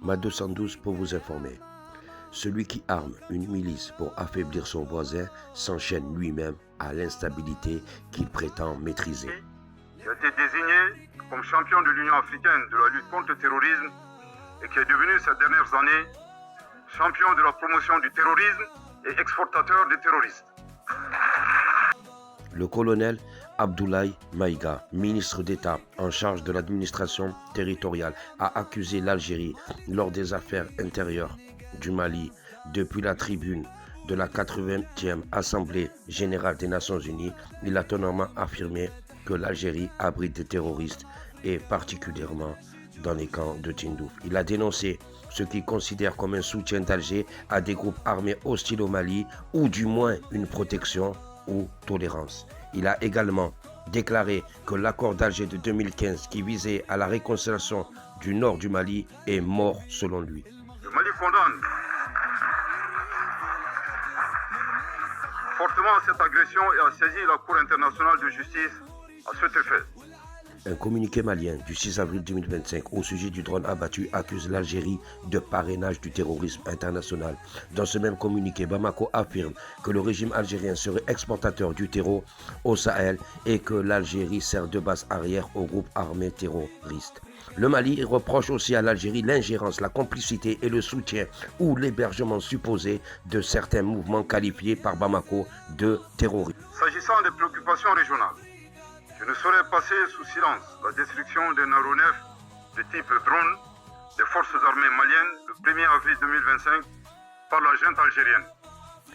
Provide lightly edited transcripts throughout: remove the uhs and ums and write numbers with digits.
Ma 212 pour vous informer. Celui qui arme une milice pour affaiblir son voisin s'enchaîne lui-même à l'instabilité qu'il prétend maîtriser. Qui a été désigné comme champion de l'Union africaine de la lutte contre le terrorisme et qui est devenu ces dernières années champion de la promotion du terrorisme et exportateur de terroristes. Le colonel Abdoulaye Maïga, ministre d'État en charge de l'administration territoriale, a accusé l'Algérie lors des affaires intérieures du Mali depuis la tribune de la 80e Assemblée générale des Nations Unies. Il a totalement affirmé que l'Algérie abrite des terroristes et particulièrement dans les camps de Tindouf. Il a dénoncé ce qu'il considère comme un soutien d'Alger à des groupes armés hostiles au Mali ou du moins une protection ou tolérance. Il a également déclaré que l'accord d'Alger de 2015 qui visait à la réconciliation du nord du Mali est mort selon lui. Le Mali condamne fortement cette agression et a saisi la Cour internationale de justice à cet effet. Un communiqué malien du 6 avril 2025 au sujet du drone abattu accuse l'Algérie de parrainage du terrorisme international. Dans ce même communiqué, Bamako affirme que le régime algérien serait exportateur du terreau au Sahel et que l'Algérie sert de base arrière aux groupes armés terroristes. Le Mali reproche aussi à l'Algérie l'ingérence, la complicité et le soutien ou l'hébergement supposé de certains mouvements qualifiés par Bamako de terroristes. S'agissant des préoccupations régionales, je ne saurais passer sous silence la destruction d'un aéronef de type drone des forces armées maliennes le 1er avril 2025 par la junte algérienne.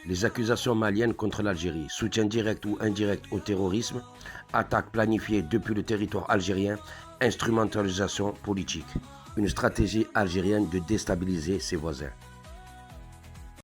Les accusations maliennes contre l'Algérie, soutien direct ou indirect au terrorisme, attaques planifiées depuis le territoire algérien, instrumentalisation politique, une stratégie algérienne de déstabiliser ses voisins.